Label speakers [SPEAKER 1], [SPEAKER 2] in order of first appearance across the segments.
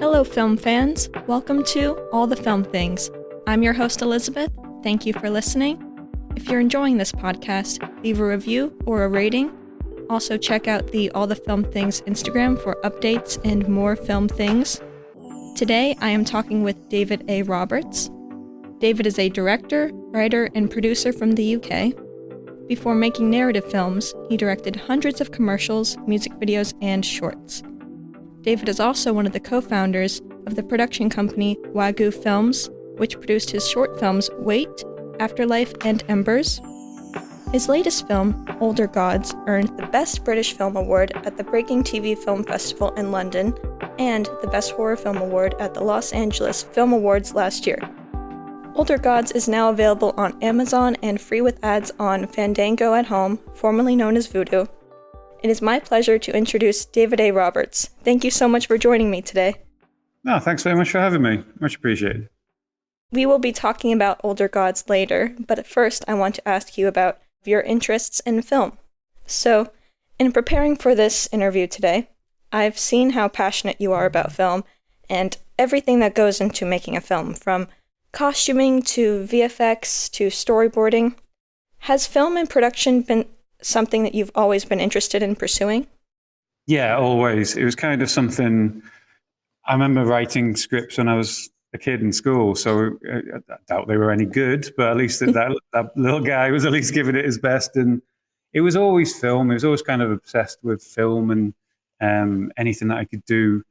[SPEAKER 1] Hello, film fans. Welcome to All the Film Things. I'm your host, Elizabeth. Thank you for listening. If you're enjoying this podcast, leave a review or a rating. Also, check out the All the Film Things Instagram for updates and more film things. Today, I am talking with David A. Roberts. David is a director, writer, and producer from the UK. Before making narrative films, he directed hundreds of commercials, music videos, and shorts. David is also one of the co-founders of the production company Wagyu Films, which produced his short films Wait, Afterlyfe, and Embers. His latest film, Older Gods, earned the Best British Film Award at the Breaking TV Film Festival in London and the Best Horror Film Award at the Los Angeles Film Awards last year. Older Gods is now available on Amazon and free with ads on Fandango at Home, formerly known as Vudu. It is my pleasure to introduce David A. Roberts. Thank you so much for joining me today.
[SPEAKER 2] No, thanks very much for having me. Much appreciated.
[SPEAKER 1] We will be talking about Older Gods later, but at first I want to ask you about your interests in film. So, in preparing for this interview today, I've seen how passionate you are about film and everything that goes into making a film, from costuming to VFX to storyboarding. Has film and production been something that you've always been interested in pursuing?
[SPEAKER 2] Yeah, always. It was kind of something. I remember writing scripts when I was a kid in school, so I doubt they were any good, but at least that little guy was at least giving it his best. And it was always film. It was always kind of obsessed with film and anything that I could do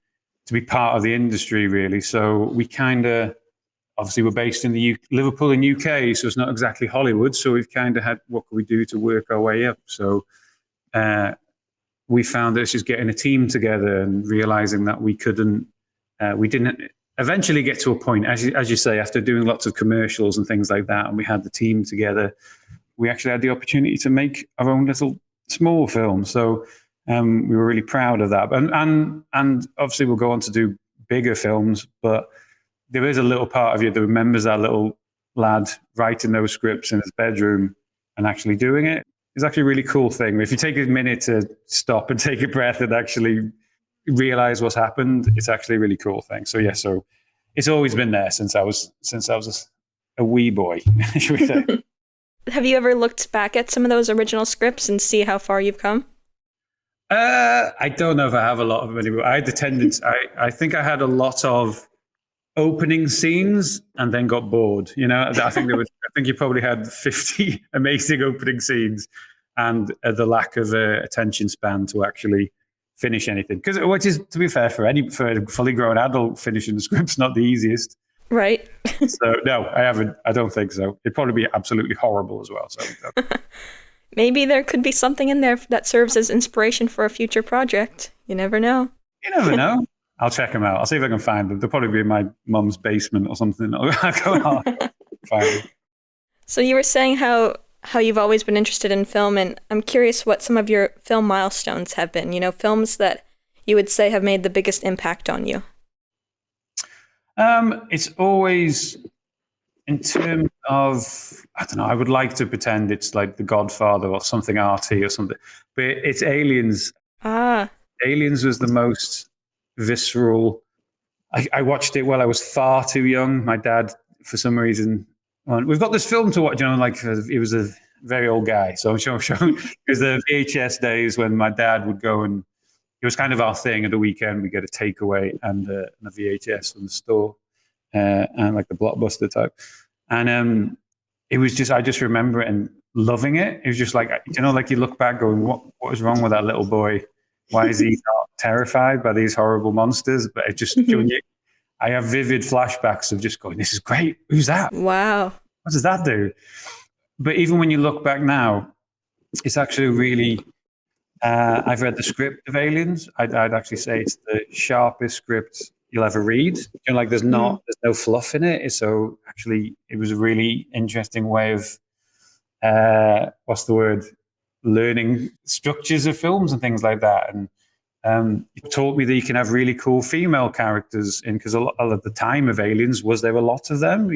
[SPEAKER 2] to be part of the industry, really. So we kind of, obviously, we're based in Liverpool in UK, so it's not exactly Hollywood. So we've kind of had, what can we do to work our way up? So we found that it's just getting a team together and realizing that we didn't eventually get to a point, as you say, after doing lots of commercials and things like that, and we had the team together, we actually had the opportunity to make our own little small film. So we were really proud of that. And obviously we'll go on to do bigger films, but there is a little part of you that remembers that little lad writing those scripts in his bedroom and actually doing it. It's actually a really cool thing. If you take a minute to stop and take a breath and actually realize what's happened, it's actually a really cool thing. So yeah, so it's always been there since I was a wee boy, should we say.
[SPEAKER 1] Have you ever looked back at some of those original scripts and see how far you've come?
[SPEAKER 2] I don't know if I have a lot of them anymore. I had the tendency, I think I had a lot of opening scenes and then got bored. You know, I think you probably had 50 amazing opening scenes and the lack of attention span to actually finish anything. Which is, to be fair, for a fully grown adult, finishing the script's not the easiest.
[SPEAKER 1] Right.
[SPEAKER 2] So no, I haven't. I don't think so. It'd probably be absolutely horrible as well. So
[SPEAKER 1] maybe there could be something in there that serves as inspiration for a future project. You never know.
[SPEAKER 2] You never know. I'll check them out. I'll see if I can find them. They'll probably be in my mum's basement or something. I'll go on. Find them.
[SPEAKER 1] So you were saying how you've always been interested in film, and I'm curious what some of your film milestones have been. You know, films that you would say have made the biggest impact on you.
[SPEAKER 2] It's always, in terms of, I don't know, I would like to pretend it's like The Godfather or something arty or something, but it's Aliens. Aliens was the most visceral. I watched it while I was far too young. My dad, for some reason, we've got this film to watch, you know, like he was a very old guy. So I'm showing it was the VHS days when my dad would go, and it was kind of our thing at the weekend. We get a takeaway and a VHS from the store, and like the Blockbuster type. And it was just, I just remember it and loving it. It was just like, you know, like you look back going, what is wrong with that little boy? Why is he not terrified by these horrible monsters? But it just, I have vivid flashbacks of just going, this is great. Who's that?
[SPEAKER 1] Wow.
[SPEAKER 2] What does that do? But even when you look back now, it's actually really, I've read the script of Aliens. I'd actually say it's the sharpest script you'll ever read. You know, like there's no fluff in it. So actually, it was a really interesting way of, learning structures of films and things like that. And it taught me that you can have really cool female characters in, because a lot of the time of Aliens was there were lots of them.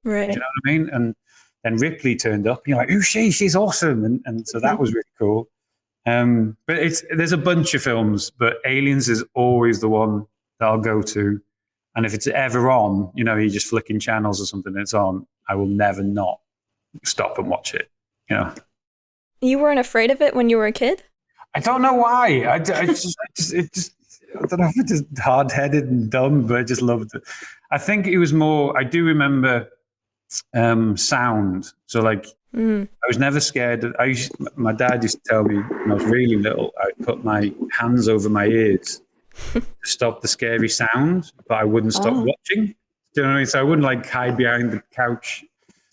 [SPEAKER 1] Right.
[SPEAKER 2] You know what I mean? And then Ripley turned up and you're like, who's she? She's awesome. And so that was really cool. But there's a bunch of films, but Aliens is always the one that I'll go to And if it's ever on, you're just flicking channels or something, and it's on, I will never not stop and watch it.
[SPEAKER 1] You weren't afraid of it when you were a kid?
[SPEAKER 2] I don't know why. I don't know if it's just hard-headed and dumb, but I just loved it. I think it was more, I do remember sound. So like, I was never scared. My dad used to tell me when I was really little, I'd put my hands over my ears to stop the scary sound, but I wouldn't stop watching. Do you know what I mean? So I wouldn't like hide behind the couch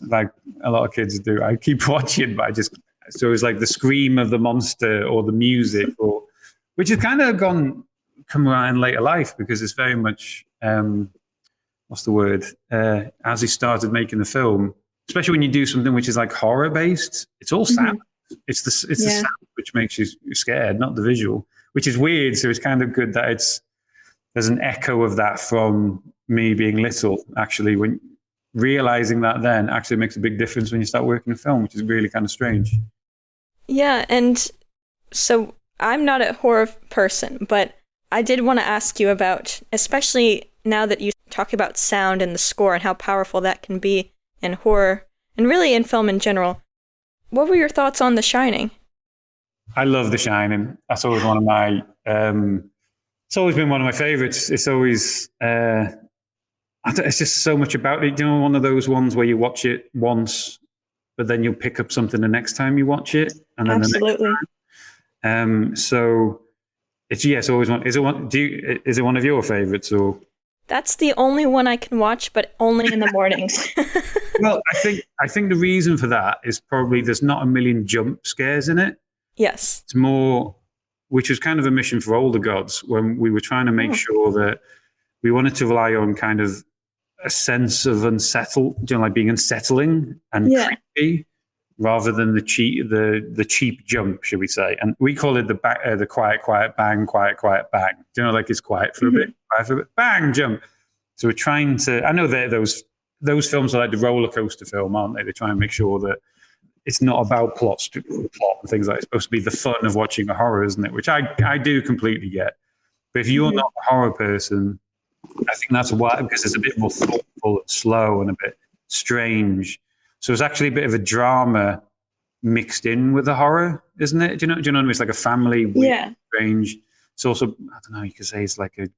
[SPEAKER 2] like a lot of kids do. I keep watching, but so it was like the scream of the monster or the music, which has kind of come around in later life, because it's very much, what's the word? As he started making the film, especially when you do something which is like horror based, it's all sound. It's the sound which makes you scared, not the visual, which is weird. So it's kind of good that there's an echo of that from me being little. Actually, when realizing that then actually makes a big difference when you start working in film, which is really kind of strange.
[SPEAKER 1] Yeah, and so I'm not a horror person, but I did want to ask you about, especially now that you talk about sound and the score and how powerful that can be in horror and really in film in general. What were your thoughts on The Shining?
[SPEAKER 2] I love The Shining. That's always one of my, it's always been one of my favorites. It's always, it's just so much about it. One of those ones where you watch it once, but then you'll pick up something the next time you watch it. And then
[SPEAKER 1] Absolutely.
[SPEAKER 2] The next time. So it's always one. Is it one of your favorites or?
[SPEAKER 1] That's the only one I can watch, but only in the mornings.
[SPEAKER 2] Well, I think the reason for that is probably there's not a million jump scares in it.
[SPEAKER 1] Yes.
[SPEAKER 2] It's more, which was kind of a mission for Older Gods, when we were trying to make sure that we wanted to rely on kind of a sense of like being unsettling and creepy, rather than the cheap jump, should we say? And we call it the quiet, quiet, bang, quiet, quiet, bang. Like it's quiet for a bit, quiet for a bit, bang, jump. So we're trying to. I know that those films are like the roller coaster film, aren't they? They try and make sure that it's not about plot and things like that. It's supposed to be the fun of watching a horror, isn't it? Which I do completely get. But if you're not a horror person, I think that's why, because it's a bit more thoughtful and slow and a bit strange. So it's actually a bit of a drama mixed in with the horror, isn't it? Do you know what I mean? It's like a family, weird, strange. It's also, I don't know, you could say it's like a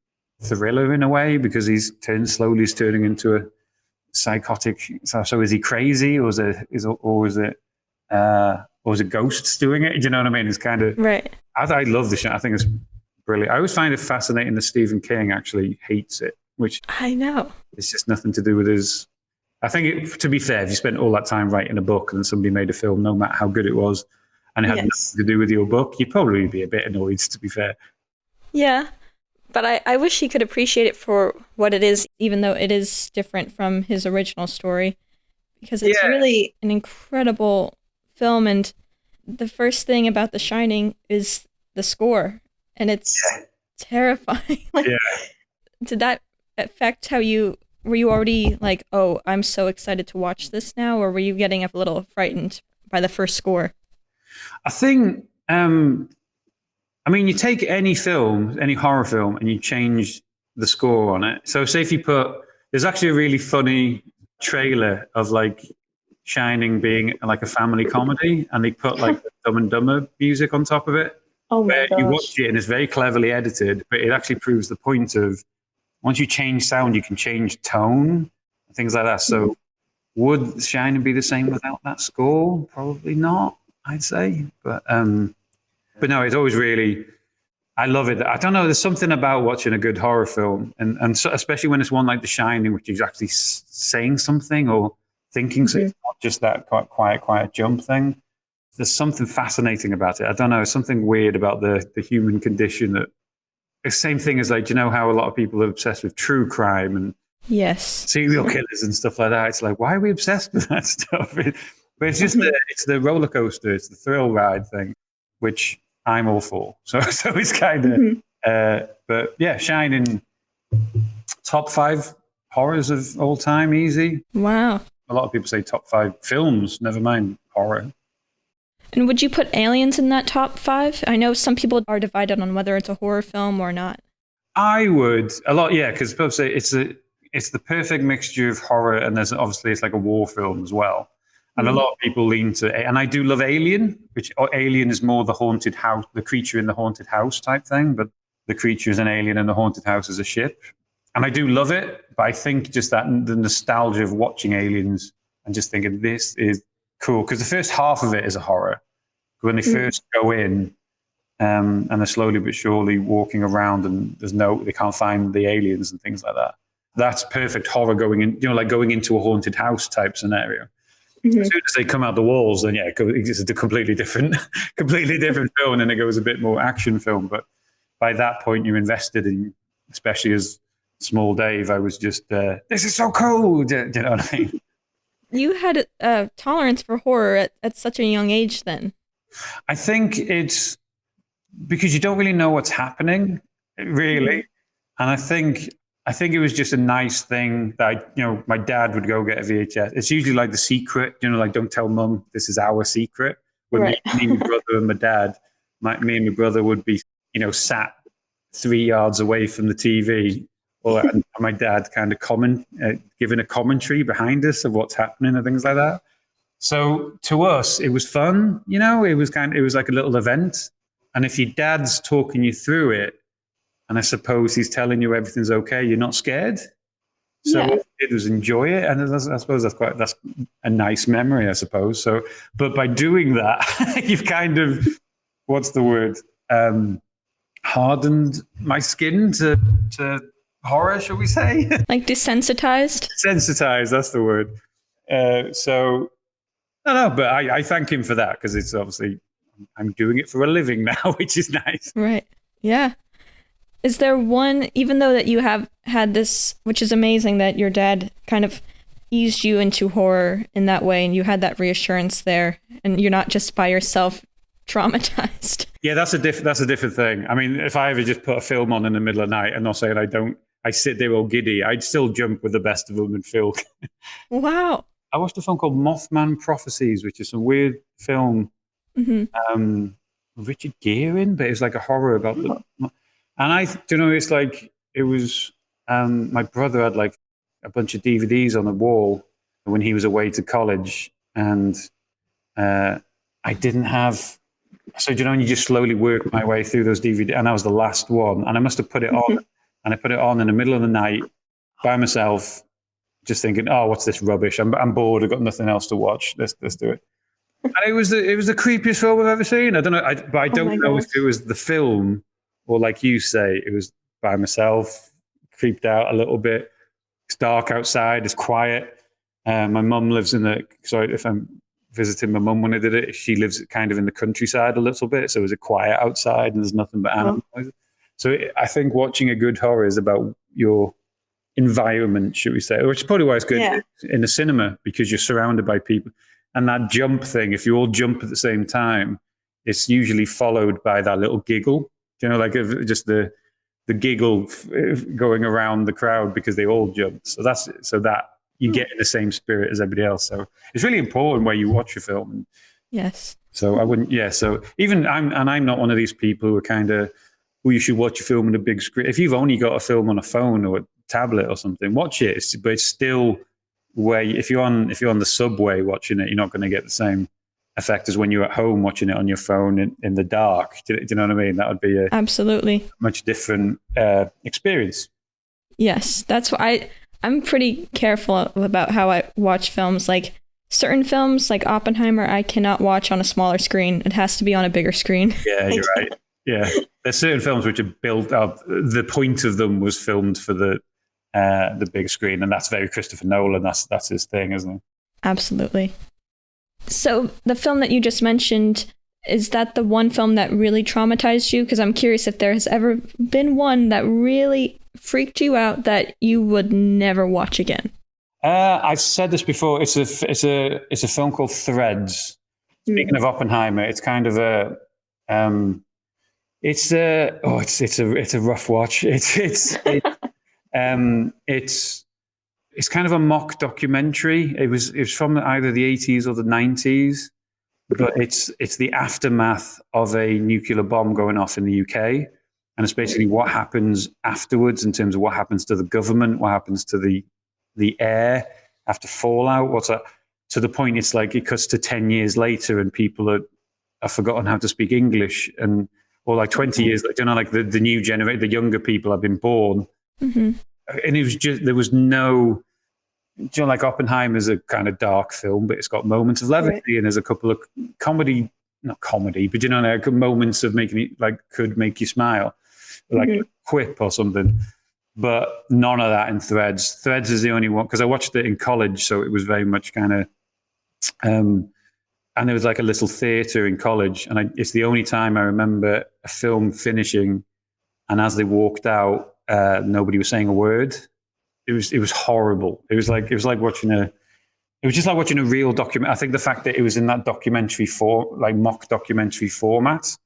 [SPEAKER 2] thriller in a way, because he's turning into a psychotic. So is he crazy, or is it ghosts doing it? Do you know what I mean? It's kind of
[SPEAKER 1] right.
[SPEAKER 2] I love the show. I think it's brilliant. I always find it fascinating that Stephen King actually hates it, which
[SPEAKER 1] I know.
[SPEAKER 2] It's just nothing to do with his. I think, to be fair, if you spent all that time writing a book and somebody made a film, no matter how good it was, and it had nothing to do with your book, you'd probably be a bit annoyed, to be fair.
[SPEAKER 1] Yeah, but I wish he could appreciate it for what it is, even though it is different from his original story, because it's really an incredible film. And the first thing about The Shining is the score, and it's terrifying. Did that affect how were you already like, oh, I'm so excited to watch this now, or were you getting a little frightened by the first score?
[SPEAKER 2] I think, you take any horror film, and you change the score on it. So say if you there's actually a really funny trailer of like Shining being like a family comedy, and they put like the Dumb and Dumber music on top of it.
[SPEAKER 1] Oh my gosh.
[SPEAKER 2] You watch it and it's very cleverly edited, but it actually proves the point of, once you change sound, you can change tone, things like that. So would Shining be the same without that score? Probably not, I'd say. But no, it's always really, I love it. I don't know, there's something about watching a good horror film, and so, especially when it's one like The Shining, which is actually saying something or thinking something, it's not just that quiet jump thing. There's something fascinating about it. I don't know, it's something weird about the human condition that, the same thing as like, you know how a lot of people are obsessed with true crime and serial killers and stuff like that. It's like, why are we obsessed with that stuff? But it's just it's the roller coaster, it's the thrill ride thing, which I'm all for. So it's kind of, but yeah, Shining, top 5 horrors of all time, easy.
[SPEAKER 1] Wow.
[SPEAKER 2] A lot of people say top 5 films, never mind horror.
[SPEAKER 1] And would you put Aliens in that top 5? I know some people are divided on whether it's a horror film or not.
[SPEAKER 2] I would a lot, yeah, because people say it's the perfect mixture of horror, and there's obviously it's like a war film as well. And a lot of people lean to, and I do love Alien, which Alien is more the haunted house, the creature in the haunted house type thing, but the creature is an alien and the haunted house is a ship. And I do love it, but I think just that the nostalgia of watching Aliens and just thinking this is cool, because the first half of it is a horror. When they first go in, and they're slowly but surely walking around, and they can't find the aliens and things like that. That's perfect horror going in, like going into a haunted house type scenario. As soon as they come out the walls, then yeah, it's a completely different film, and it goes a bit more action film. But by that point, you're invested in, especially as small Dave, I was just, this is so cool. Do you know what I mean?
[SPEAKER 1] You had a tolerance for horror at such a young age then. I
[SPEAKER 2] think it's because you don't really know what's happening, really. And I think it was just a nice thing that, my dad would go get a VHS. It's usually like The Secret, like don't tell mum, this is our secret. When me, my brother and my dad, me and my brother would be, sat 3 yards away from the TV, and my dad kind of giving a commentary behind us of what's happening and things like that. So to us, it was fun, it was like a little event. And if your dad's talking you through it, and I suppose he's telling you everything's okay, you're not scared. So what we did was enjoy it. And I suppose that's a nice memory, I suppose. So, but by doing that, you've kind of, what's the word? Hardened my skin to horror, shall we say?
[SPEAKER 1] Like desensitized?
[SPEAKER 2] Sensitized, that's the word. So, no, but I thank him for that, because it's obviously, I'm doing it for a living now, which is nice.
[SPEAKER 1] Right. Yeah. Is there one, even though that you have had this, which is amazing that your dad kind of eased you into horror in that way, and you had that reassurance there, and you're not just by yourself traumatized.
[SPEAKER 2] Yeah, that's a different thing. I mean, if I ever just put a film on in the middle of the night, and not saying I sit there all giddy, I'd still jump with the best of them and feel.
[SPEAKER 1] Wow.
[SPEAKER 2] I watched a film called Mothman Prophecies, which is some weird film. Richard Gere, but it was like a horror about and it's like, it was, my brother had like a bunch of DVDs on the wall when he was away to college, and I didn't have, so you just slowly work my way through those DVDs, and I was the last one, and I must have put it on, and I put it on in the middle of the night by myself, just thinking, oh, what's this rubbish? I'm bored, I've got nothing else to watch, let's do it. And it was the creepiest film I've ever seen. I don't know, but I don't know if it was the film, or like you say, it was by myself, creeped out a little bit. It's dark outside, it's quiet. My mum lives if I'm visiting my mum when I did it, she lives kind of in the countryside a little bit, so it was quiet outside and there's nothing but animals. So I think watching a good horror is about your environment, should we say, which is probably why it's good in the cinema, because you're surrounded by people. And that jump thing, if you all jump at the same time, it's usually followed by that little giggle, like just the giggle going around the crowd because they all jumped. So that you get in the same spirit as everybody else. So it's really important where you watch a film.
[SPEAKER 1] Yes.
[SPEAKER 2] So I wouldn't, so even I'm not one of these people who are kind of, you should watch a film on a big screen. If you've only got a film on a phone or a tablet or something, watch it. But it's still where if you're on the subway watching it, you're not going to get the same effect as when you're at home watching it on your phone in the dark. Do you know what I mean? That would be
[SPEAKER 1] absolutely
[SPEAKER 2] much different experience.
[SPEAKER 1] Yes, that's why I'm pretty careful about how I watch films. Like certain films, like Oppenheimer, I cannot watch on a smaller screen. It has to be on a bigger screen.
[SPEAKER 2] Yeah, you're right. Yeah, there's certain films which are built up. The point of them was filmed for the big screen, and that's very Christopher Nolan. That's his thing, isn't it?
[SPEAKER 1] Absolutely. So the film that you just mentioned, is that the one film that really traumatized you? Because I'm curious if there has ever been one that really freaked you out that you would never watch again.
[SPEAKER 2] I've said this before. It's a film called Threads. Speaking of Oppenheimer, it's kind of a it's a rough watch. It's kind of a mock documentary. It was from either the 80s or the 90s, but it's the aftermath of a nuclear bomb going off in the UK. And it's basically what happens afterwards in terms of what happens to the government, what happens to the air after fallout. To the point it's like it cuts to 10 years later and people have forgotten how to speak English, or like 20 years later, like the new generation, the younger people have been born.
[SPEAKER 1] Mm-hmm.
[SPEAKER 2] And it was just, there was no, like Oppenheimer's a kind of dark film, but it's got moments of levity, right. And there's a couple of not comedy, but like moments of making it, like, could make you smile, like a quip or something. But none of that in Threads. Threads is the only one, because I watched it in college, so it was very much kind of, and there was like a little theatre in college, and it's the only time I remember a film finishing, and as they walked out, nobody was saying a word. It was horrible. It was just like watching a real document. I think the fact that it was in that documentary mock documentary format,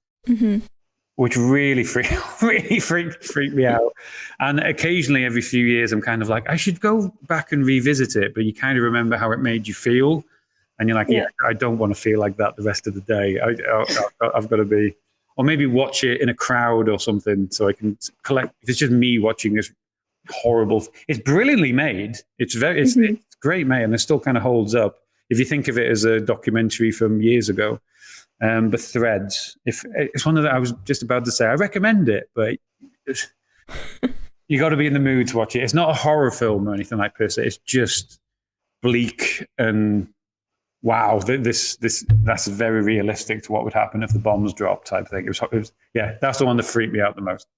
[SPEAKER 2] which really freaked me out. And occasionally, every few years, I'm kind of like, I should go back and revisit it. But you kind of remember how it made you feel, and you're like, yeah, I don't want to feel like that the rest of the day. I've got to be, or maybe watch it in a crowd or something, so I can collect. If it's just me watching this horrible, it's brilliantly made. It's great made, and it still kind of holds up if you think of it as a documentary from years ago. But Threads, if it's one of the, I was just about to say, I recommend it, but you got to be in the mood to watch it. It's not a horror film or anything like per se. It's just bleak and wow, that's very realistic to what would happen if the bombs dropped type thing. It was that's the one that freaked me out the most.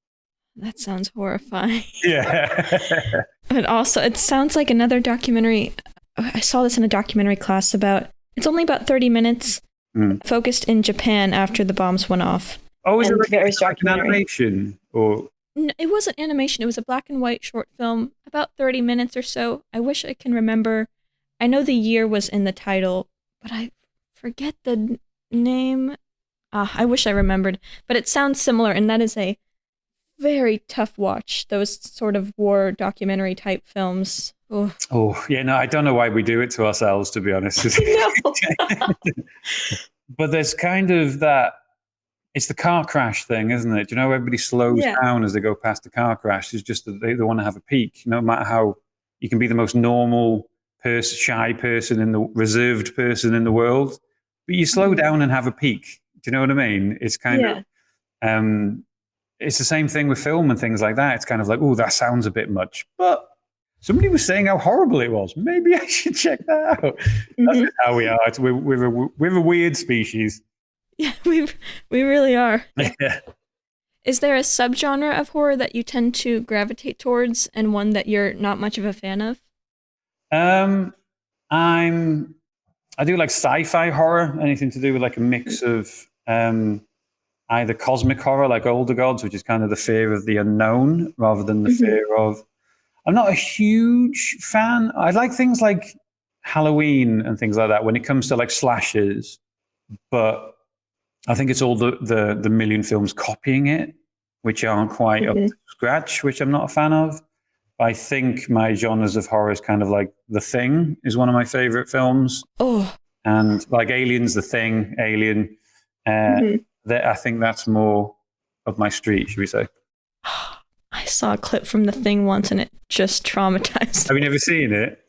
[SPEAKER 1] That sounds horrifying.
[SPEAKER 2] Yeah.
[SPEAKER 1] But also, it sounds like another documentary. I saw this in a documentary class it's only about 30 minutes, focused in Japan after the bombs went off.
[SPEAKER 2] Oh, is it like an animation? Or?
[SPEAKER 1] No, it wasn't animation. It was a black and white short film, about 30 minutes or so. I wish I can remember. I know the year was in the title, but I forget the name. I wish I remembered. But it sounds similar, and that is a very tough watch. Those sort of war documentary type films. Oh,
[SPEAKER 2] yeah, no, I don't know why we do it to ourselves, to be honest. But there's kind of that, it's the car crash thing, isn't it? Do you know, everybody slows down as they go past the car crash. It's just that they want to have a peek, no matter how you can be the most normal person, shy person, reserved person in the world, but you slow down and have a peek. Do you know what I mean? It's kind of, it's the same thing with film and things like that. It's kind of like, oh, that sounds a bit much, but somebody was saying how horrible it was. Maybe I should check that out. That's just how we are. We're a weird species.
[SPEAKER 1] Yeah, we really are.
[SPEAKER 2] Yeah.
[SPEAKER 1] Is there a subgenre of horror that you tend to gravitate towards, and one that you're not much of a fan of?
[SPEAKER 2] I do like sci-fi horror, anything to do with like a mix of either cosmic horror, like Older Gods, which is kind of the fear of the unknown rather than the fear of. I'm not a huge fan. I like things like Halloween and things like that when it comes to like slashers, but I think it's all the million films copying it, which aren't quite up to scratch, which I'm not a fan of. I think my genres of horror is kind of like The Thing is one of my favorite films.
[SPEAKER 1] Oh,
[SPEAKER 2] and like Alien's The Thing, Alien. I think that's more up my street, should we say?
[SPEAKER 1] I saw a clip from The Thing once, and it just traumatized me.
[SPEAKER 2] Have you never seen it?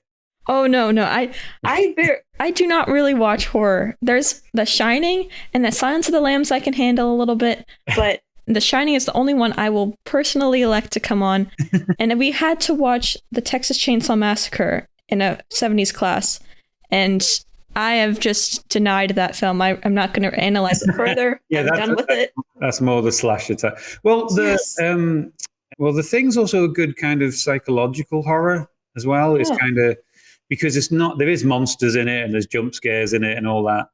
[SPEAKER 1] Oh no! I do not really watch horror. There's The Shining and The Silence of the Lambs I can handle a little bit, but The Shining is the only one I will personally elect to come on. And we had to watch the Texas Chainsaw Massacre in a 70s class, and I have just denied that film. I'm not going to analyze it further. I'm done with it.
[SPEAKER 2] That's more the slasher type. Well, The Thing's also a good kind of psychological horror as well. It's kind of, because it's not, there is monsters in it and there's jump scares in it and all that,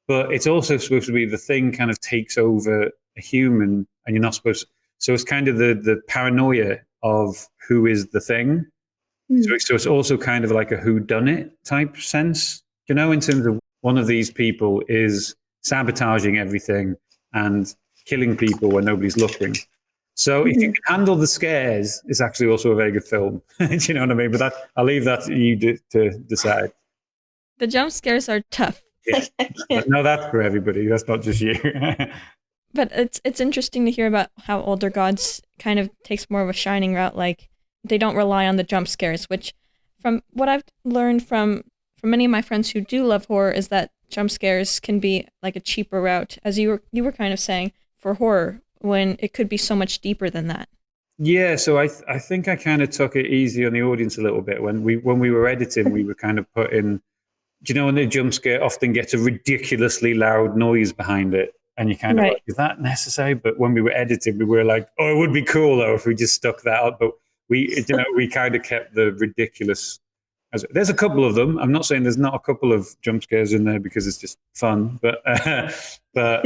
[SPEAKER 2] but it's also supposed to be the thing kind of takes over a human and you're not supposed to. So it's kind of the paranoia of who is the thing. So it's also kind of like a whodunit type sense, you know, in terms of one of these people is sabotaging everything and killing people when nobody's looking. So if you can handle the scares, it's actually also a very good film. Do you know what I mean? But I'll leave that to you to decide.
[SPEAKER 1] The jump scares are tough.
[SPEAKER 2] Yeah. No, that's for everybody. That's not just you.
[SPEAKER 1] But it's interesting to hear about how older gods kind of takes more of a shining route. Like they don't rely on the jump scares, which from what I've learned from many of my friends who do love horror is that jump scares can be like a cheaper route, as you were kind of saying, for horror, when it could be so much deeper than that.
[SPEAKER 2] Yeah, so I think I kind of took it easy on the audience a little bit when we were editing. We were kind of putting, do you know, when the jump scare often gets a ridiculously loud noise behind it, and you kind of
[SPEAKER 1] Right.
[SPEAKER 2] like, is that necessary? But when we were editing, we were like, oh, it would be cool though if we just stuck that out. But we kind of kept the ridiculous. There's a couple of them. I'm not saying there's not a couple of jump scares in there because it's just fun, but but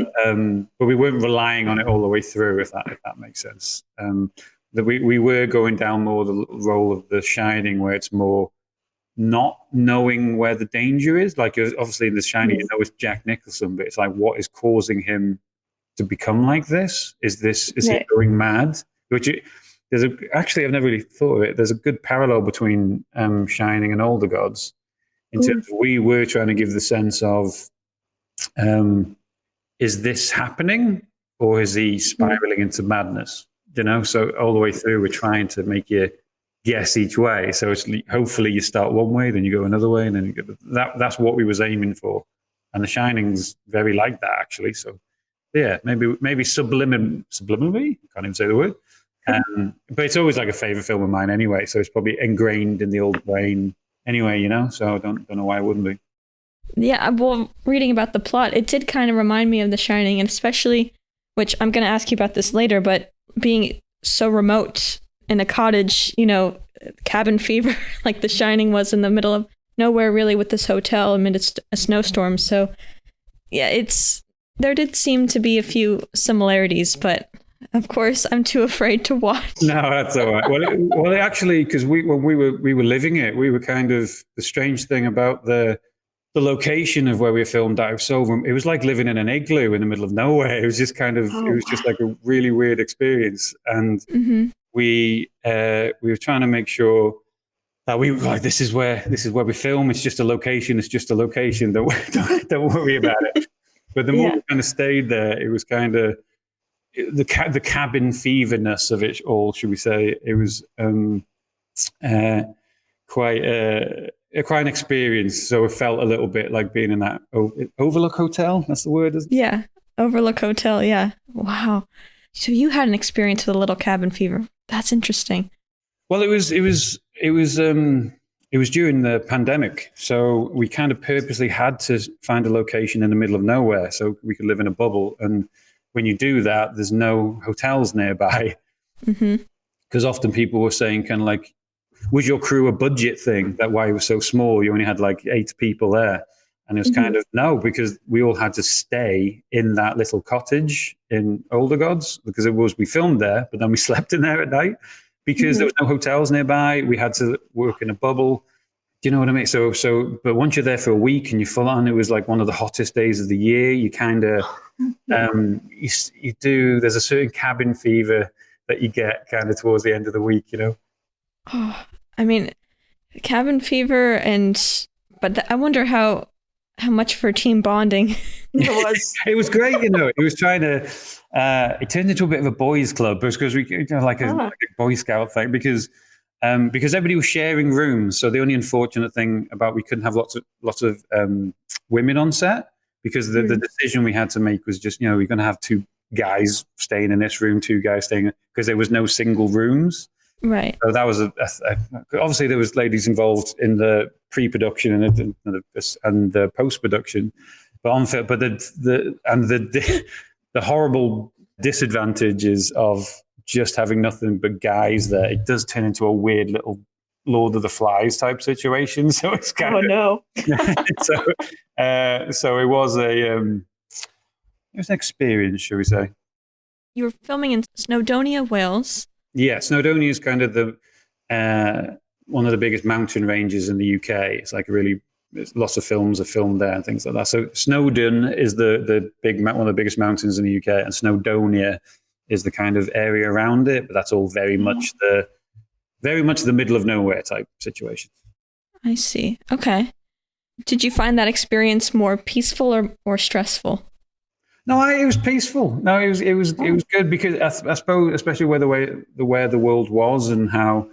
[SPEAKER 2] we weren't relying on it all the way through. If that makes sense. That we were going down more the role of The Shining, where it's more not knowing where the danger is. Like obviously in The Shining, you know it's Jack Nicholson, but it's like what is causing him to become like this? Is he going mad? Actually, I've never really thought of it. There's a good parallel between Shining and Older Gods in terms of we were trying to give the sense of is this happening or is he spiraling into madness? You know, so all the way through, we're trying to make you guess each way. So it's hopefully you start one way, then you go another way, and then you go that's what we was aiming for. And The Shining's very like that, actually. So yeah, maybe subliminally, can't even say the word. But it's always like a favorite film of mine anyway. So it's probably ingrained in the old brain anyway, you know. So I don't know why it wouldn't be.
[SPEAKER 1] Yeah, well, reading about the plot, it did kind of remind me of The Shining, and especially, which I'm going to ask you about this later, but being so remote in a cottage, you know, cabin fever, like The Shining was in the middle of nowhere really with this hotel amidst a snowstorm. So yeah, there did seem to be a few similarities, but of course I'm too afraid to watch.
[SPEAKER 2] No, that's all right. Well, actually, because when we were living it, we were kind of the strange thing about the location of where we filmed that. It was like living in an igloo in the middle of nowhere. It was just kind of, it was just like a really weird experience. And we were trying to make sure that we were like, this is where we film. It's just a location. It's just a location. Don't worry about it. But the more we kind of stayed there, it was kind of the cabin feverness of it all, should we say. It was quite an experience. So it felt a little bit like being in that Overlook Hotel. That's the word, isn't it?
[SPEAKER 1] Yeah, Overlook Hotel. Yeah. Wow. So you had an experience with a little cabin fever. That's interesting.
[SPEAKER 2] Well, it was during the pandemic, so we kind of purposely had to find a location in the middle of nowhere so we could live in a bubble. And when you do that, there's no hotels nearby, because often people were saying kind of like, was your crew a budget thing? That why it was so small? You only had like 8 people there. And it was kind of, no, because we all had to stay in that little cottage in Older Gods, because we filmed there, but then we slept in there at night because there was no hotels nearby. We had to work in a bubble. Do you know what I mean? So, but once you're there for a week and you're full on, it was like one of the hottest days of the year. You kind of, there's a certain cabin fever that you get kind of towards the end of the week, you know?
[SPEAKER 1] Oh, I mean, cabin fever but I wonder how much for team bonding it was.
[SPEAKER 2] It was great, you know. It was trying to. It turned into a bit of a boys' club, because we, you know, like a Boy Scout thing, because everybody was sharing rooms. So the only unfortunate thing about we couldn't have lots of women on set, because the decision we had to make was just, you know, we're going to have 2 guys staying in this room, 2 guys staying, because there was no single rooms.
[SPEAKER 1] Right.
[SPEAKER 2] So that was obviously there was ladies involved in the pre-production and the post-production, but the horrible disadvantages of just having nothing but guys there, it does turn into a weird little Lord of the Flies type situation. So it's kind of
[SPEAKER 1] no.
[SPEAKER 2] So it was an experience, shall we say?
[SPEAKER 1] You were filming in Snowdonia, Wales. Yeah,
[SPEAKER 2] Snowdonia is kind of one of the biggest mountain ranges in the UK. It's like lots of films are filmed there and things like that. So Snowdon is the one of the biggest mountains in the UK, and Snowdonia is the kind of area around it. But that's all very much the middle of nowhere type situation.
[SPEAKER 1] I see. Okay. Did you find that experience more peaceful or stressful?
[SPEAKER 2] No, it was peaceful. No, it was good because I suppose, especially where the world was and how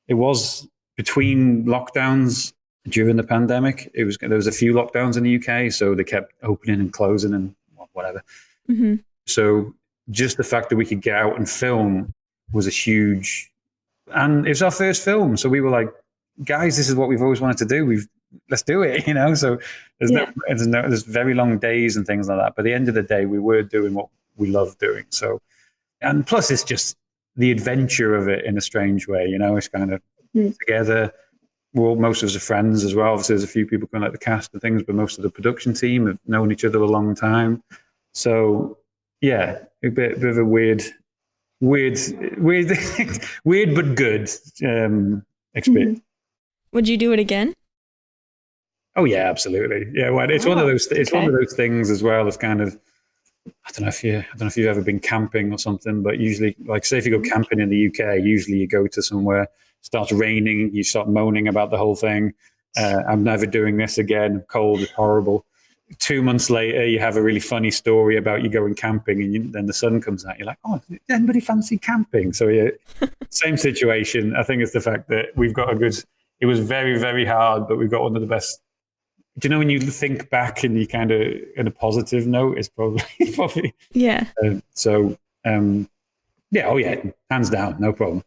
[SPEAKER 2] it was between lockdowns during the pandemic. There was a few lockdowns in the UK, so they kept opening and closing and whatever.
[SPEAKER 1] Mm-hmm.
[SPEAKER 2] So just the fact that we could get out and film was a huge, and it was our first film. So we were like, guys, this is what we've always wanted to do. Let's do it, So there's very long days and things like that. But at the end of the day, we were doing what we love doing. So, and plus it's just the adventure of it in a strange way, it's kind of together. Well, most of us are friends as well. Obviously there's a few people coming like the cast and things, but most of the production team have known each other a long time. So yeah, a bit of a weird, weird but good experience.
[SPEAKER 1] Would you do it again?
[SPEAKER 2] Oh yeah, absolutely. Yeah, well, it's one of those. It's one of those things as well. It's kind of, I don't know if you've ever been camping or something, but usually, like say if you go camping in the UK, usually you go to somewhere, it starts raining, you start moaning about the whole thing. I'm never doing this again. Cold is horrible. 2 months later, you have a really funny story about you going camping, and then the sun comes out. You're like, oh, did anybody fancy camping? So yeah, same situation. I think it's the fact that we've got a good. It was very, very hard, but we've got one of the best. Do you know when you think back and you kind of in a positive note, it's probably
[SPEAKER 1] yeah.
[SPEAKER 2] Yeah, oh yeah, hands down, no problem.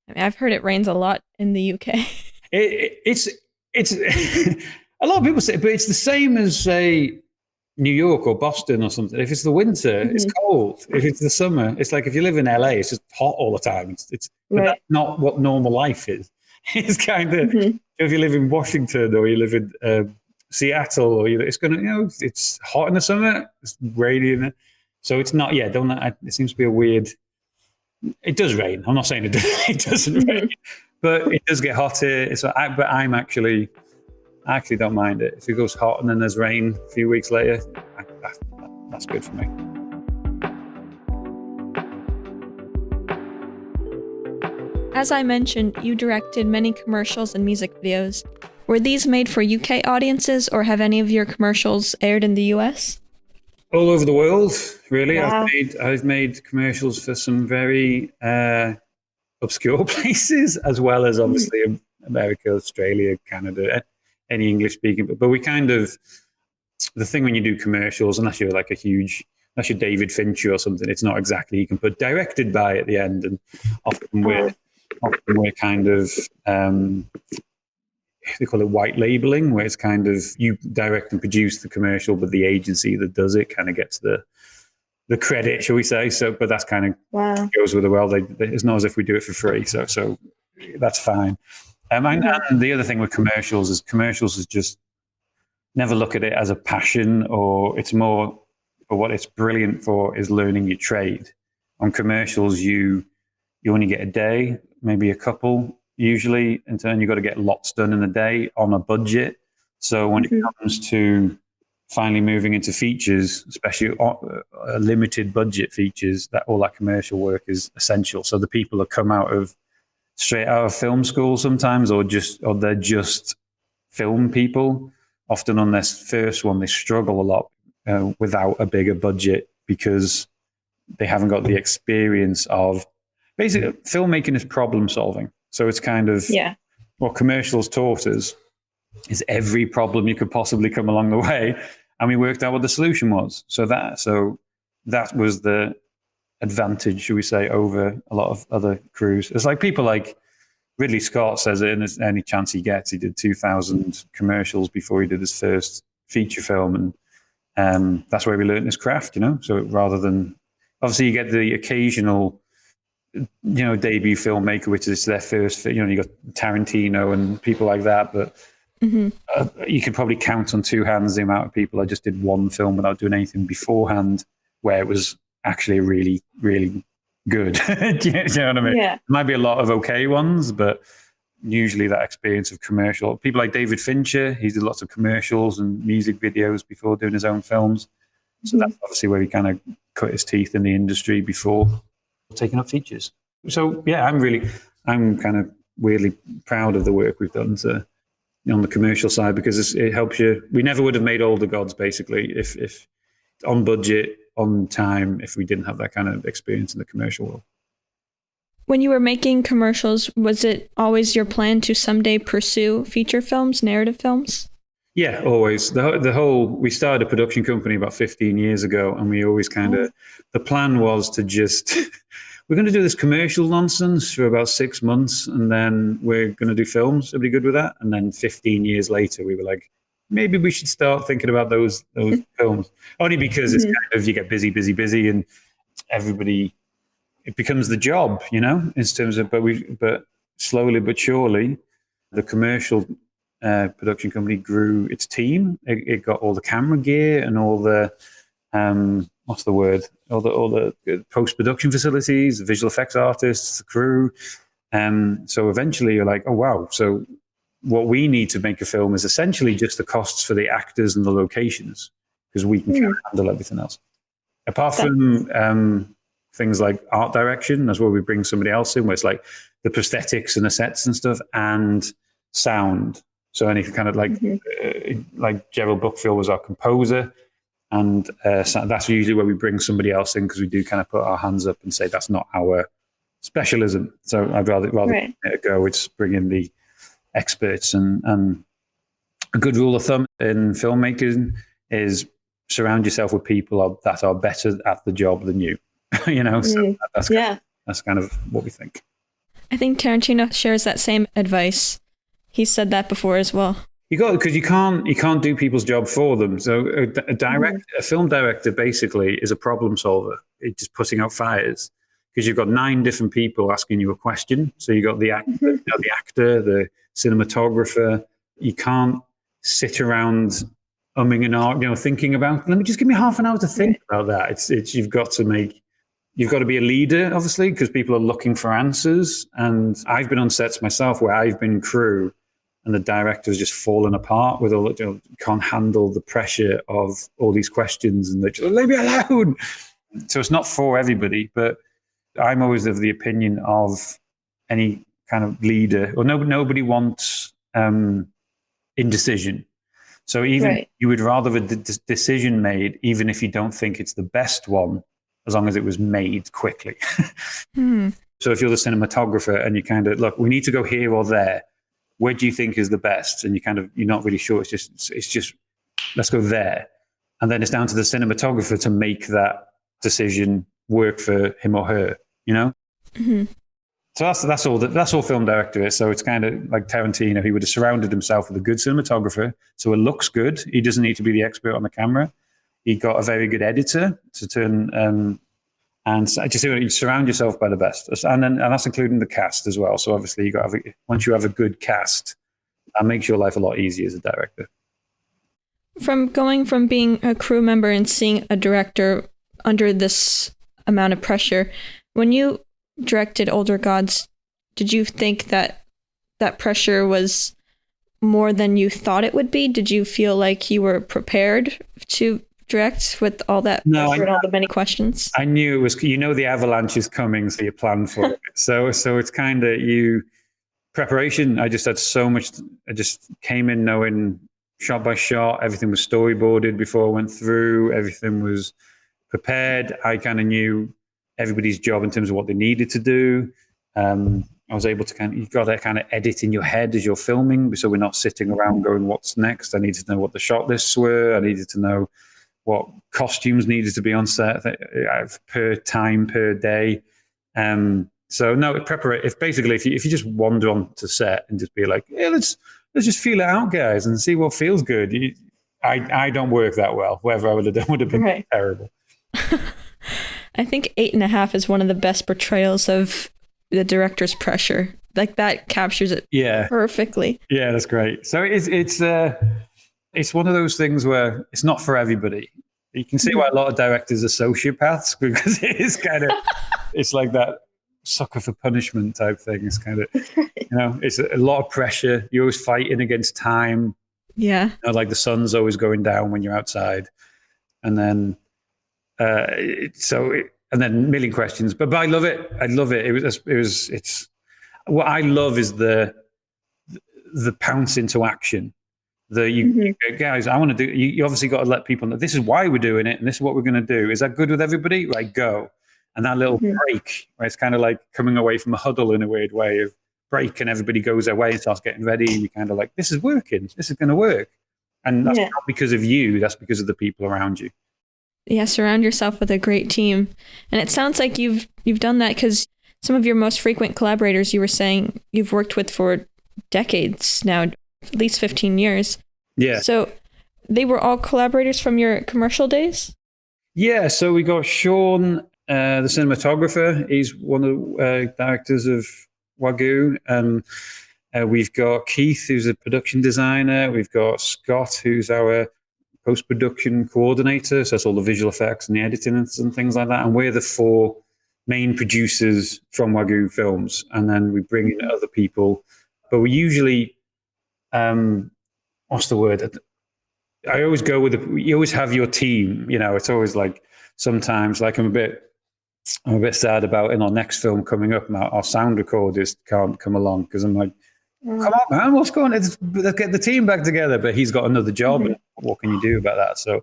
[SPEAKER 1] I mean, I've heard it rains a lot in the UK.
[SPEAKER 2] It's a lot of people say, but it's the same as say New York or Boston or something. If it's the winter, it's cold. If it's the summer, it's like if you live in LA, it's just hot all the time. But that's not what normal life is. It's kind of if you live in Washington or you live in Seattle, or it's gonna, it's hot in the summer, it's rainy in it. So it's not. Yeah, it seems to be a weird. It does rain. I'm not saying it doesn't rain, but it does get hot here. But I actually don't mind it. If it goes hot and then there's rain a few weeks later, that's good for me.
[SPEAKER 1] As I mentioned, you directed many commercials and music videos. Were these made for UK audiences, or have any of your commercials aired in the US?
[SPEAKER 2] All over the world, really.
[SPEAKER 1] Wow.
[SPEAKER 2] I've made commercials for some very obscure places, as well as obviously America, Australia, Canada, any English speaking. But we kind of, the thing when you do commercials, unless you're David Fincher or something, it's not exactly, you can put directed by at the end, and often we're kind of, they call it white labeling, where it's kind of you direct and produce the commercial, but the agency that does it kind of gets the credit, shall we say? So, but that's kind of goes with the world. It's not as if we do it for free, so that's fine. And the other thing with commercials is just never look at it as a passion, or it's more. But what it's brilliant for is learning your trade. On commercials, you only get a day, maybe a couple. Usually, in turn, you've got to get lots done in a day on a budget. So when it comes to finally moving into features, especially limited budget features, all that commercial work is essential. So the people that come straight out of film school sometimes, or they're just film people, often on their first one, they struggle a lot without a bigger budget because they haven't got the experience of basically filmmaking is problem solving. So it's kind of what commercials taught us is every problem you could possibly come along the way. And we worked out what the solution was. So that was the advantage, should we say, over a lot of other crews. It's like people like Ridley Scott says it in any chance he gets. He did 2,000 commercials before he did his first feature film. And that's where we learned his craft, So rather than, obviously you get the occasional, debut filmmaker, which is their first, you got Tarantino and people like that. But you could probably count on two hands the amount of people I just did one film without doing anything beforehand, where it was actually really, really good. Do you know what I mean?
[SPEAKER 1] Yeah.
[SPEAKER 2] There might be a lot of okay ones, but usually that experience of commercial. People like David Fincher, he did lots of commercials and music videos before doing his own films. So that's obviously where he kind of cut his teeth in the industry before taking up features. So yeah, I'm kind of weirdly proud of the work we've done on the commercial side, because it helps you. We never would have made Older Gods basically if on budget, on time, if we didn't have that kind of experience in the commercial world.
[SPEAKER 1] When you were making commercials, was it always your plan to someday pursue feature films, narrative films?
[SPEAKER 2] Yeah, always. We started a production company about 15 years ago, and we always the plan was to just, we're going to do this commercial nonsense for about 6 months, and then we're going to do films. Everybody good with that? And then 15 years later, we were like, maybe we should start thinking about those films. Only because it's kind of, you get busy, and everybody, it becomes the job, in terms of, but slowly but surely, the commercial production company grew its team. It got all the camera gear and all the, what's the word? All the post-production facilities, the visual effects artists, the crew. So eventually you're like, oh, wow. So what we need to make a film is essentially just the costs for the actors and the locations, because we can handle everything else. Apart from things like art direction, that's where we bring somebody else in, where it's like the prosthetics and the sets and stuff, and sound. So any kind of like Gerald Buckfield was our composer, and so that's usually where we bring somebody else in, because we do kind of put our hands up and say that's not our specialism. So I'd rather let it go. It's bring in the experts, and a good rule of thumb in filmmaking is surround yourself with people that are better at the job than you. So that's kind of what we think.
[SPEAKER 1] I think Tarantino shares that same advice. He said that before as well. Because
[SPEAKER 2] you can't do people's job for them. So a film director basically is a problem solver. It's just putting out fires, because you've got 9 different people asking you a question. So you've got the actor, the cinematographer. You can't sit around umming and ahhing, thinking about, let me just give me half an hour to think about that. It's you've got to be a leader, obviously, because people are looking for answers. And I've been on sets myself where I've been crew, and the director's just fallen apart with all, can't handle the pressure of all these questions, and they're just, leave me alone. So it's not for everybody, but I'm always of the opinion of any kind of leader, or nobody wants indecision. So even you would rather have a decision made, even if you don't think it's the best one, as long as it was made quickly. So if you're the cinematographer and you kind of, look, we need to go here or there, where do you think is the best? And you're not really sure. It's just let's go there. And then it's down to the cinematographer to make that decision work for him or her, So that's all film director is. So it's kind of like Tarantino. He would have surrounded himself with a good cinematographer, so it looks good. He doesn't need to be the expert on the camera. He got a very good editor to turn, and just you surround yourself by the best, and that's including the cast as well. So obviously, once you have a good cast, that makes your life a lot easier as a director.
[SPEAKER 1] From going from being a crew member and seeing a director under this amount of pressure, when you directed Older Gods, did you think that pressure was more than you thought it would be? Did you feel like you were prepared to direct with all that pressure and all the many questions?
[SPEAKER 2] I knew it was, the avalanche is coming, so you plan for it. So it's kind of preparation. I just had so much. I just came in knowing shot by shot, everything was storyboarded before I went through. Everything was prepared. I kind of knew everybody's job in terms of what they needed to do. I was able to you've got to kind of edit in your head as you're filming, so we're not sitting around going, what's next? I needed to know what the shot lists were. I needed to know what costumes needed to be on set per time, per day. So no, if basically, if you just wander onto set and just be like, yeah, let's just feel it out, guys, and see what feels good. I don't work that well. Whatever I would have done would have been terrible.
[SPEAKER 1] I think 8.5 is one of the best portrayals of the director's pressure. Like that captures it perfectly. Yeah,
[SPEAKER 2] that's great. So it's one of those things where it's not for everybody. You can see why a lot of directors are sociopaths, because it is kind of, it's like that sucker for punishment type thing. It's kind of, it's a lot of pressure. You're always fighting against time.
[SPEAKER 1] Yeah.
[SPEAKER 2] Like the sun's always going down when you're outside. And then, and then a million questions, but I love it. I love it. It's what I love is the pounce into action, Guys, I want to do, you obviously got to let people know this is why we're doing it and this is what we're going to do. Is that good with everybody? Right, go. And that little break, where it's kind of like coming away from a huddle in a weird way of break, and everybody goes their way and starts getting ready. And you're kind of like, this is working. This is going to work. And that's not because of you. That's because of the people around you.
[SPEAKER 1] Yeah, surround yourself with a great team. And it sounds like you've done that because some of your most frequent collaborators, you were saying you've worked with for decades now, at least 15 years.
[SPEAKER 2] Yeah.
[SPEAKER 1] So they were all collaborators from your commercial days?
[SPEAKER 2] Yeah. So we got Sean, the cinematographer. He's one of the directors of Wagyu. We've got Keith, who's a production designer. We've got Scott, who's our post-production coordinator. So that's all the visual effects and the editing and things like that. And we're the 4 main producers from Wagyu Films. And then we bring in other people. But we usually, what's the word? I always go with you always have your team. You know, it's always like sometimes like I'm a bit sad about in our next film coming up, our sound recordist can't come along because I'm like, come on, man, what's going on? Let's get the team back together. But he's got another job. And what can you do about that? So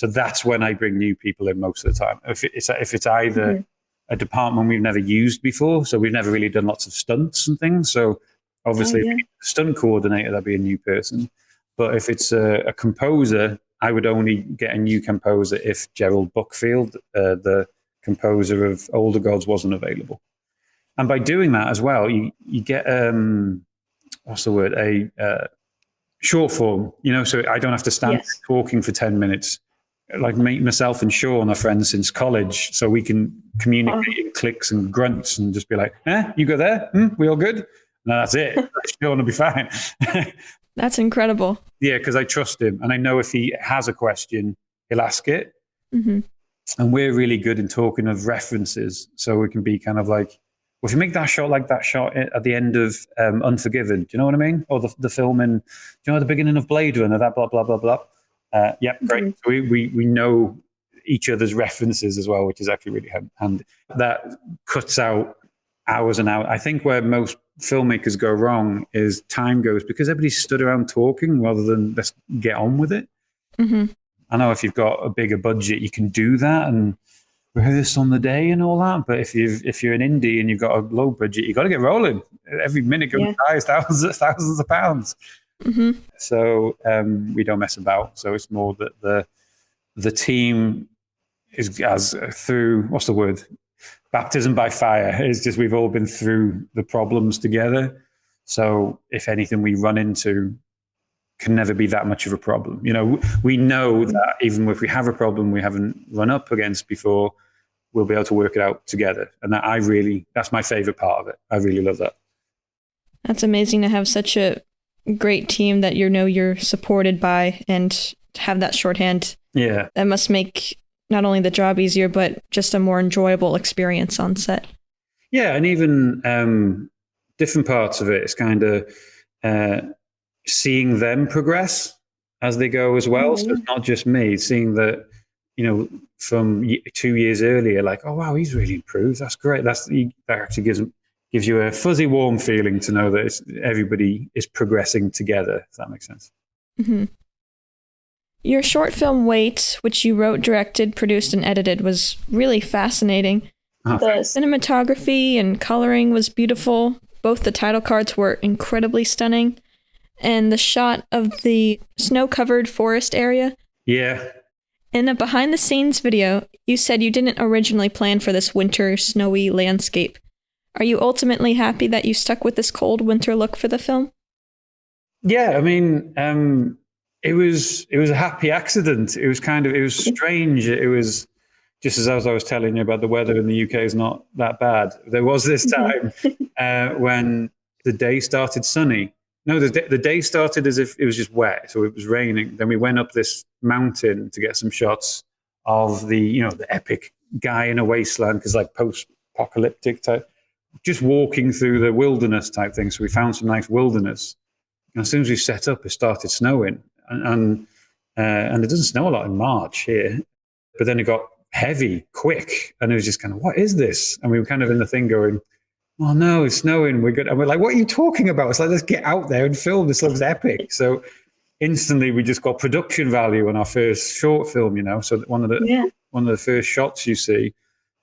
[SPEAKER 2] that's when I bring new people in most of the time. If it's either a department we've never used before, so we've never really done lots of stunts and things. So obviously, if we need a stunt coordinator, that'd be a new person. But if it's a composer, I would only get a new composer if Gerald Buckfield, the composer of Older Gods, wasn't available. And by doing that as well, you get what's the word? A short form, you know, so I don't have to stand talking for 10 minutes. Like myself and Sean are friends since college, so we can communicate in clicks and grunts and just be like, you go there? We all good? No, that's it. Sean will be fine.
[SPEAKER 1] That's incredible.
[SPEAKER 2] Yeah, because I trust him. And I know if he has a question, he'll ask it. And we're really good in talking of references. So we can be kind of like, well, if you make that shot like that shot at the end of Unforgiven, do you know what I mean? Or the film in, do you know, the beginning of Blade Runner, that blah, blah, blah, blah. Great. So we know each other's references as well, which is actually really handy. That cuts out hours and hours. I think where most filmmakers go wrong is time goes because everybody stood around talking rather than let's get on with it. I know if you've got a bigger budget, you can do that and rehearse on the day and all that. But if you're an indie and you've got a low budget, you got to get rolling. Every minute goes by is thousands of pounds. So we don't mess about. So it's more that the team is as through, what's the word? Baptism by fire. It's just we've all been through the problems together. So if anything we run into can never be that much of a problem. You know, we know that even if we have a problem we haven't run up against before, we'll be able to work it out together. And that's my favorite part of it. I really love that.
[SPEAKER 1] That's amazing to have such a great team that you're supported by and have that shorthand.
[SPEAKER 2] Yeah.
[SPEAKER 1] That must make not only the job easier, but just a more enjoyable experience on set.
[SPEAKER 2] Yeah. And even different parts of it is kind of seeing them progress as they go as well. So it's not just me seeing that, you know, from 2 years earlier, like, oh, wow, he's really improved. That's great. That actually gives you a fuzzy, warm feeling to know that everybody is progressing together, if that makes sense.
[SPEAKER 1] Your short film, Wait, which you wrote, directed, produced, and edited, was really fascinating. The cinematography and coloring was beautiful. Both the title cards were incredibly stunning. And the shot of the snow-covered forest area.
[SPEAKER 2] Yeah.
[SPEAKER 1] In a behind-the-scenes video, you said you didn't originally plan for this winter, snowy landscape. Are you ultimately happy that you stuck with this cold winter look for the film?
[SPEAKER 2] Yeah, I mean, it was a happy accident. It was strange. It was just as I was telling you about the weather in the UK is not that bad. There was this time when the day started sunny. No, the day started as if it was just wet, so it was raining. Then we went up this mountain to get some shots of the epic guy in a wasteland, because like post-apocalyptic type, just walking through the wilderness type thing. So we found some nice wilderness. And as soon as we set up, it started snowing, and it doesn't snow a lot in March here. But then it got heavy, quick, and it was just kind of, what is this? And we were kind of in the thing going, oh no, it's snowing. We're good. And we're like, what are you talking about? It's like, let's get out there and film. This looks epic. So instantly we just got production value on our first short film, you know. So one of the first shots you see,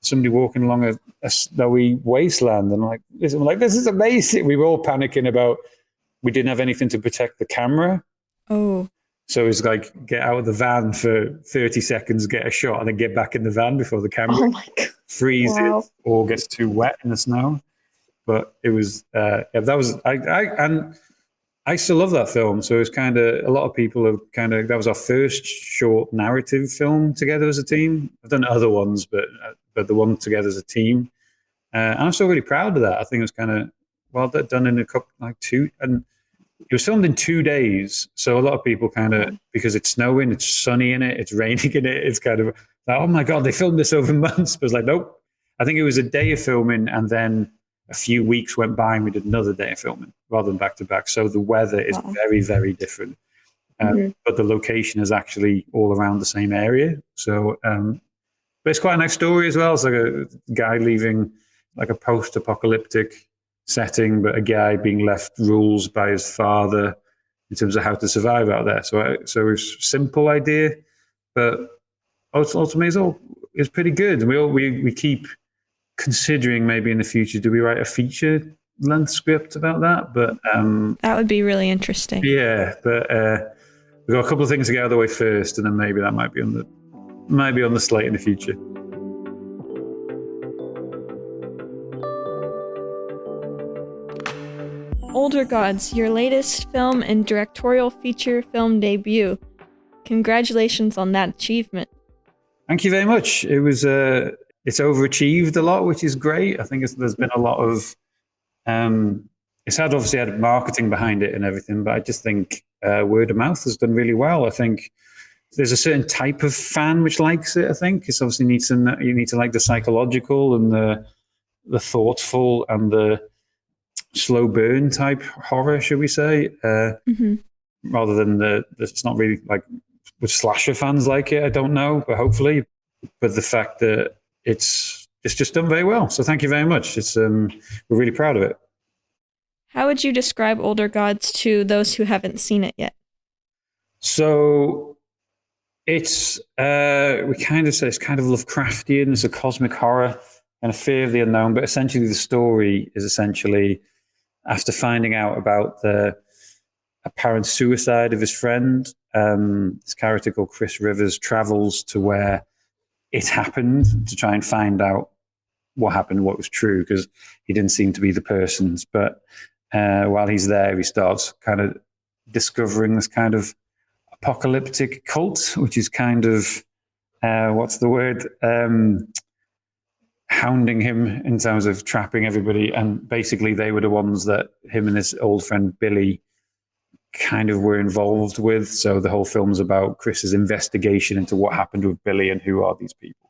[SPEAKER 2] somebody walking along a snowy wasteland, and this is amazing. We were all panicking about we didn't have anything to protect the camera.
[SPEAKER 1] Oh.
[SPEAKER 2] So it's like, get out of the van for 30 seconds, get a shot, and then get back in the van before the camera freezes or gets too wet in the snow. But it was, I still love that film. So it's kind of, a lot of people have that was our first short narrative film together as a team. I've done other ones, but the one together as a team. And I'm still really proud of that. I think it was kind of well done in a couple, and it was filmed in 2 days. So a lot of people because it's snowing, it's sunny in it, it's raining in it. It's kind of like, oh my God, they filmed this over months. But it's like, nope. I think it was a day of filming, and then a few weeks went by and we did another day of filming rather than back to back. So the weather is very, very different. But the location is actually all around the same area. So, but it's quite a nice story as well. It's like a guy leaving like a post-apocalyptic setting, but a guy being left rules by his father in terms of how to survive out there. So it's a simple idea, but ultimately it's pretty good. We keep considering maybe in the future, do we write a feature length script about that? But
[SPEAKER 1] that would be really interesting.
[SPEAKER 2] Yeah, but we've got a couple of things to get out of the way first, and then maybe that might be on the slate in the future.
[SPEAKER 1] Older Gods, your latest film and directorial feature film debut. Congratulations on that achievement.
[SPEAKER 2] Thank you very much. It was it's overachieved a lot, which is great. I think there's been a lot of it's obviously had marketing behind it and everything, but I just think word of mouth has done really well. I think there's a certain type of fan which likes it. I think it's obviously you need to like the psychological and the thoughtful and the slow burn type horror, should we say, rather than it's not really like with slasher fans like it. I don't know, but hopefully, but the fact that it's just done very well. So thank you very much. It's we're really proud of it.
[SPEAKER 1] How would you describe Older Gods to those who haven't seen it yet?
[SPEAKER 2] So it's we kind of say it's kind of Lovecraftian. It's a cosmic horror and a fear of the unknown. But essentially, the story is after finding out about the apparent suicide of his friend, this character called Chris Rivers travels to where it happened to try and find out what happened, what was true, because he didn't seem to be the person's. But while he's there, he starts kind of discovering this kind of apocalyptic cult, which is kind of, what's the word? Hounding him in terms of trapping everybody. And basically they were the ones that him and his old friend Billy kind of were involved with. So the whole film's about Chris's investigation into what happened with Billy and who are these people.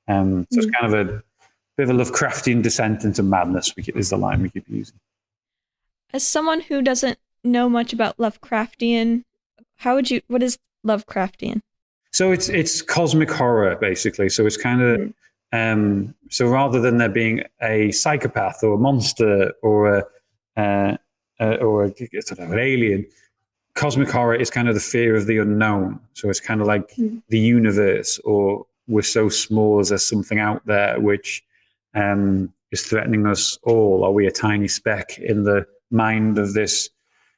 [SPEAKER 2] So it's kind of a bit of a Lovecraftian descent into madness is the line we keep using.
[SPEAKER 1] As someone who doesn't know much about Lovecraftian, what is Lovecraftian? So
[SPEAKER 2] it's cosmic horror, basically. So it's kind of, so rather than there being a psychopath or a monster or an alien, cosmic horror is kind of the fear of the unknown. So it's kind of like the universe, or we're so small as there's something out there which is threatening us all. Are we a tiny speck in the mind of this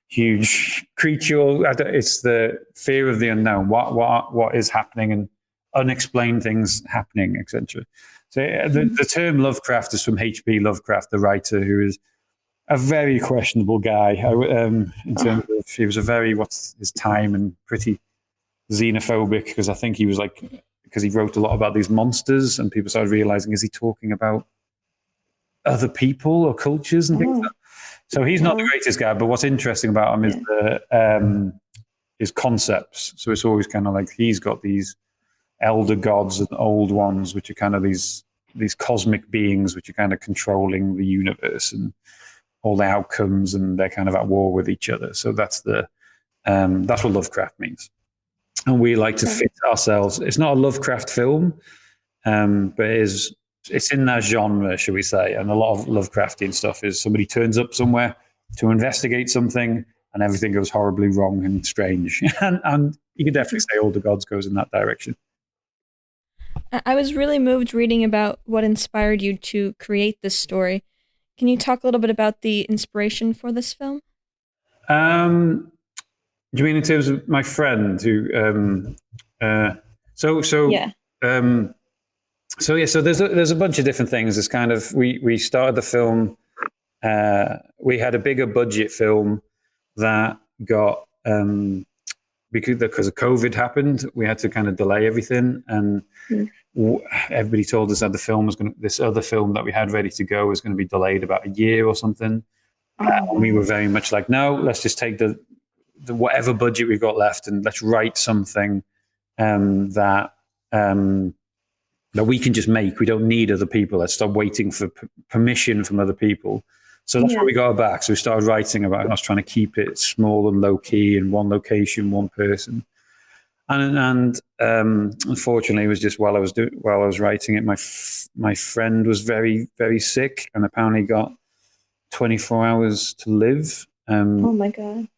[SPEAKER 2] huge creature? It's the fear of the unknown. What is happening, and unexplained things happening, etc. So the term Lovecraft is from H.P. Lovecraft, the writer, who is a very questionable guy. In terms of, he was a very what's his time and pretty xenophobic, because I think he was because he wrote a lot about these monsters, and people started realizing, is he talking about other people or cultures and things like that? So he's not the greatest guy, but what's interesting about him is his concepts. So it's always kind of like he's got these elder gods and old ones, which are kind of these cosmic beings, which are kind of controlling the universe and all the outcomes, and they're kind of at war with each other. So that's what Lovecraft means. And we like to fit ourselves. It's not a Lovecraft film, but it's in that genre, should we say. And a lot of Lovecraftian stuff is somebody turns up somewhere to investigate something, and everything goes horribly wrong and strange. And you can definitely say Older Gods goes in that direction.
[SPEAKER 1] I was really moved reading about what inspired you to create this story. Can you talk a little bit about the inspiration for this film?
[SPEAKER 2] Do you mean in terms of my friend who?
[SPEAKER 1] Yeah.
[SPEAKER 2] So there's a bunch of different things. It's kind of we started the film. We had a bigger budget film that got because of COVID happened. We had to kind of delay everything, and everybody told us that the film was going to. This other film that we had ready to go was going to be delayed about a year or something. And we were very much like, no, let's just take the whatever budget we've got left and let's write something that we can just make. We don't need other people. Let's stop waiting for permission from other people. So that's why we got it back. So we started writing about us trying to keep it small and low key in one location, one person. And unfortunately, it was just while I was writing it, my friend was very, very sick and apparently got 24 hours to live.
[SPEAKER 1] Oh my God.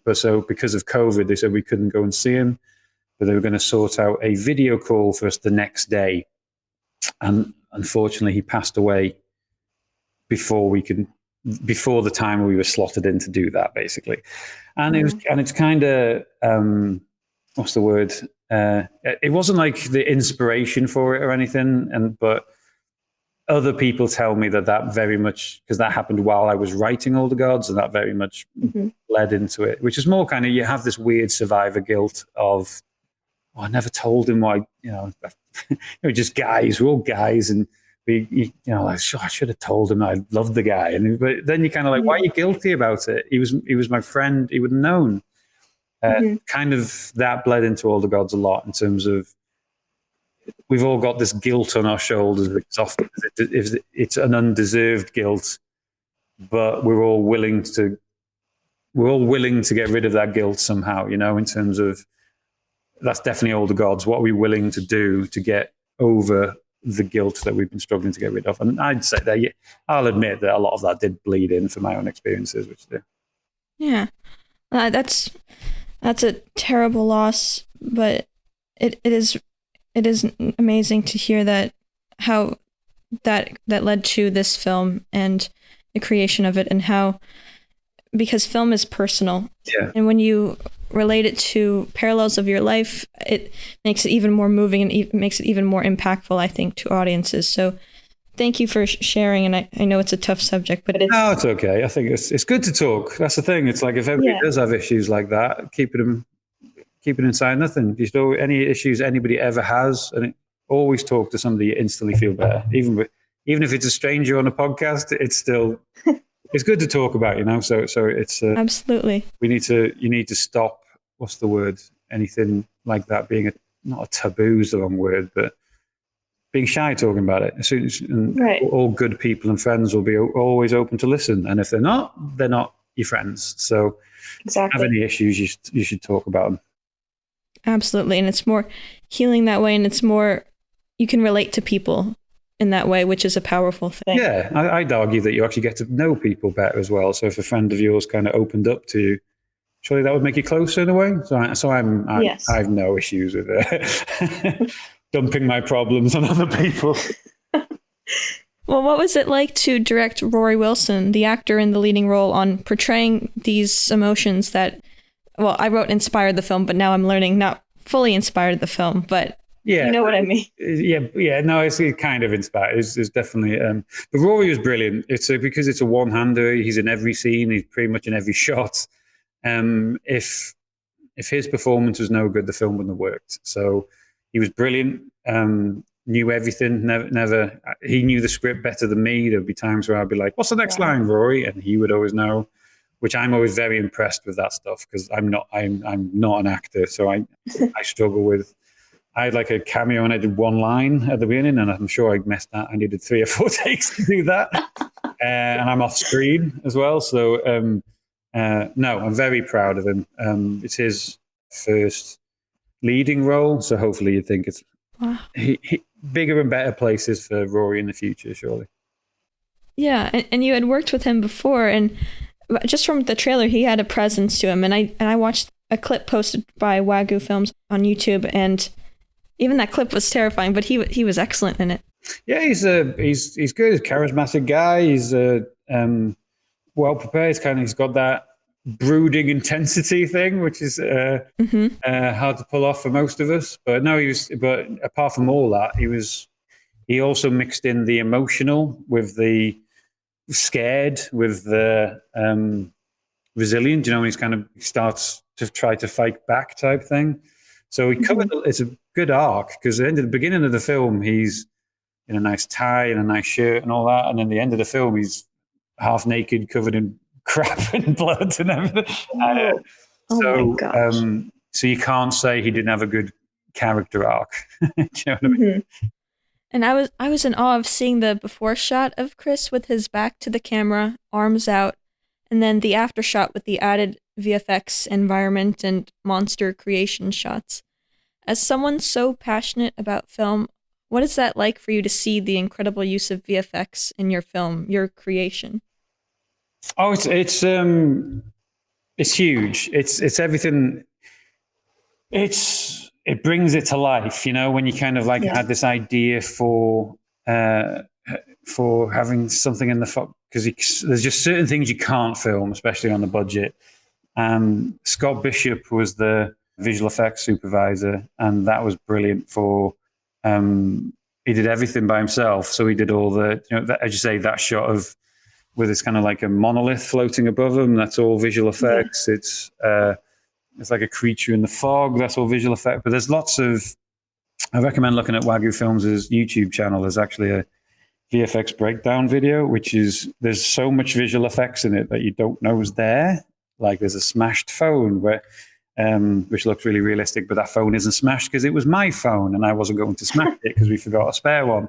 [SPEAKER 2] But so because of COVID, they said we couldn't go and see him, but they were going to sort out a video call for us the next day. And unfortunately, he passed away before the time we were slotted in to do that, basically. And it's kind of, what's the word? It wasn't like the inspiration for it or anything. But other people tell me that very much, because that happened while I was writing Older Gods, and that very much led into it, which is more kind of, you have this weird survivor guilt of, oh, I never told him why, we're just guys, we're all guys. And we, like, sure, I should have told him I loved the guy. But then you're kind of like, why are you guilty about it? He was my friend. He would have known. Kind of that bled into Older Gods a lot in terms of, we've all got this guilt on our shoulders. It's often it's an undeserved guilt, but we're all willing to get rid of that guilt somehow. In terms of, that's definitely Older Gods. What are we willing to do to get over the guilt that we've been struggling to get rid of? And I'd say that I'll admit that a lot of that did bleed in for my own experiences, which did.
[SPEAKER 1] Yeah, that's a terrible loss, but it is amazing to hear that how that led to this film and the creation of it, and how, because film is personal, and when you relate it to parallels of your life, it makes it even more moving and makes it even more impactful, I think, to audiences. So thank you for sharing, and I know it's a tough subject, but
[SPEAKER 2] no, it's okay. I think it's good to talk. That's the thing. It's like, if everybody does have issues like that, keep it inside. Nothing. Just any issues anybody ever has, and always talk to somebody you instantly feel better. Even if it's a stranger on a podcast, it's still it's good to talk about. So it's
[SPEAKER 1] absolutely.
[SPEAKER 2] You need to stop. What's the word? Anything like that being not a taboo is the wrong word, but being shy talking about it. All good people and friends will be always open to listen, and if they're not your friends. So
[SPEAKER 1] exactly.
[SPEAKER 2] Have any issues, you should talk about them.
[SPEAKER 1] Absolutely, and it's more healing that way, and it's more, you can relate to people in that way, which is a powerful thing.
[SPEAKER 2] Yeah, I'd argue that you actually get to know people better as well. So if a friend of yours kind of opened up to you, surely that would make you closer in a way. I have no issues with dumping my problems on other people.
[SPEAKER 1] Well, what was it like to direct Rory Wilson, the actor in the leading role, on portraying these emotions that, well, I wrote inspired the film, but now I'm learning not fully inspired the film, but you know what I mean?
[SPEAKER 2] Yeah. No, it's kind of inspired. It's definitely. But Rory was brilliant. It's because it's a one-hander. He's in every scene. He's pretty much in every shot. If his performance was no good, the film wouldn't have worked. So he was brilliant. Knew everything. Never. He knew the script better than me. There'd be times where I'd be like, "What's the next line, Rory?" And he would always know. Which I'm always very impressed with that stuff, because I'm not an actor, so I struggle with. I had like a cameo and I did one line at the beginning, and I'm sure I messed that. I needed 3 or 4 takes to do that, and I'm off screen as well. So no, I'm very proud of him. It's his first leading role, so hopefully you think it's bigger and better places for Rory in the future, surely.
[SPEAKER 1] Yeah, and you had worked with him before, and Just from the trailer, he had a presence to him, and I watched a clip posted by Wagyu Films on YouTube, and even that clip was terrifying, but he was excellent in it.
[SPEAKER 2] Yeah, he's good. He's a charismatic guy. He's well prepared. He's got that brooding intensity thing, which is hard to pull off for most of us. But no, But apart from all that, he also mixed in the emotional with the scared, with the resilient. When he starts to try to fight back type thing. So he covered. It's a good arc because at the beginning of the film, he's in a nice tie and a nice shirt and all that, and then the end of the film, he's half naked, covered in crap and blood and everything.
[SPEAKER 1] My gosh.
[SPEAKER 2] So you can't say he didn't have a good character arc. Do you know what I mean?
[SPEAKER 1] And I was in awe of seeing the before shot of Chris with his back to the camera, arms out, and then the after shot with the added VFX environment and monster creation shots. As someone so passionate about film, what is that like for you to see the incredible use of VFX in your film, your creation?
[SPEAKER 2] Oh, it's huge. It's everything. It brings it to life, when you had this idea for having something in the because there's just certain things you can't film, especially on the budget. Scott Bishop was the visual effects supervisor, and that was brilliant for. He did everything by himself, so he did all the, as you say, that shot of with this kind of like a monolith floating above him. That's all visual effects. Yeah. It's like a creature in the fog. That's all visual effect. But there's lots of. I recommend looking at Wagyu Films' YouTube channel. There's actually a VFX breakdown video, there's so much visual effects in it that you don't know is there. Like there's a smashed phone which looks really realistic, but that phone isn't smashed because it was my phone and I wasn't going to smash it because we forgot a spare one.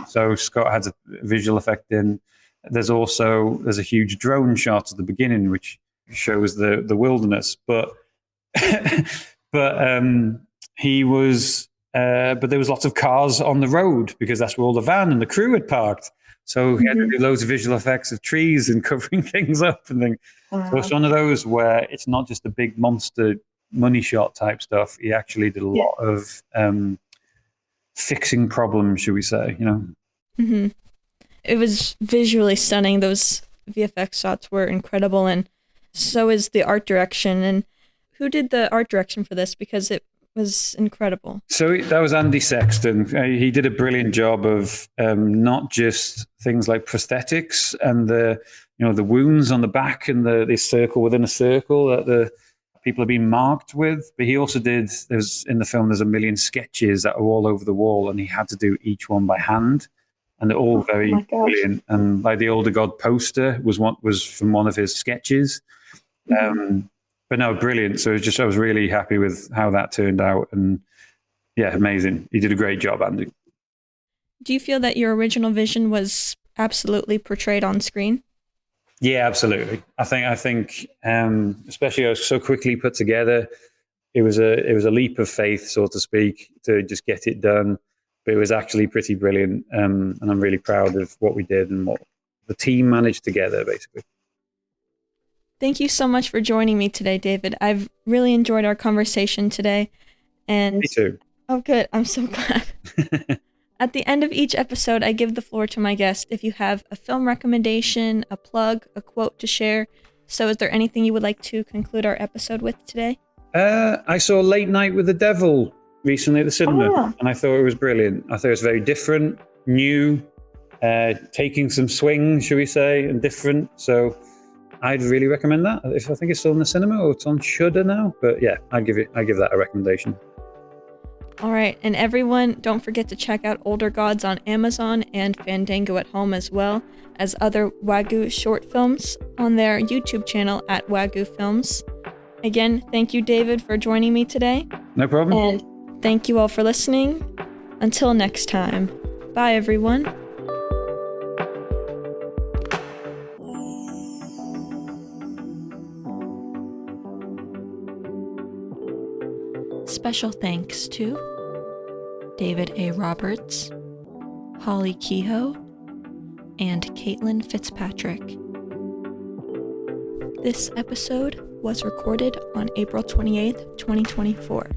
[SPEAKER 2] So Scott had a visual effect in. There's a huge drone shot at the beginning which shows the wilderness, but he was. But there was lots of cars on the road because that's where all the van and the crew had parked. So he had to do loads of visual effects of trees and covering things up and things. So it's one of those where it's not just a big monster money shot type stuff. He actually did a lot of fixing problems, should we say,
[SPEAKER 1] Mm-hmm. It was visually stunning. Those VFX shots were incredible, and so is the art direction. And who did the art direction for this? Because it was incredible. So
[SPEAKER 2] that was Andy Sexton. He did a brilliant job of not just things like prosthetics and the wounds on the back and the circle within a circle that the people are being marked with, but he also did. In the film, there's a million sketches that are all over the wall, and he had to do each one by hand, and they're all very brilliant. And like the Older God poster was from one of his sketches. But no, brilliant. So I was really happy with how that turned out. And yeah, amazing. You did a great job, Andy.
[SPEAKER 1] Do you feel that your original vision was absolutely portrayed on screen?
[SPEAKER 2] Yeah, absolutely. I think, especially it was so quickly put together. It was a leap of faith, so to speak, to just get it done. But it was actually pretty brilliant. And I'm really proud of what we did and what the team managed together, basically.
[SPEAKER 1] Thank you so much for joining me today, David. I've really enjoyed our conversation today. And
[SPEAKER 2] me too.
[SPEAKER 1] Oh, good. I'm so glad. At the end of each episode, I give the floor to my guest if you have a film recommendation, a plug, a quote to share. So is there anything you would like to conclude our episode with today?
[SPEAKER 2] I saw Late Night with the Devil recently at the cinema, and I thought it was brilliant. I thought it was very different, new, taking some swings, shall we say, and different. So I'd really recommend that. I think it's still in the cinema or it's on Shudder now, but yeah, I give that a recommendation.
[SPEAKER 1] All right, and everyone, don't forget to check out Older Gods on Amazon and Fandango at home, as well as other Wagyu short films on their YouTube channel at Wagyu Films. Again, thank you, David, for joining me today.
[SPEAKER 2] No problem.
[SPEAKER 1] And thank you all for listening. Until next time, bye, everyone. Special thanks to David A. Roberts, Holly Kehoe, and Caitlin Fitzpatrick. This episode was recorded on April 28th, 2024.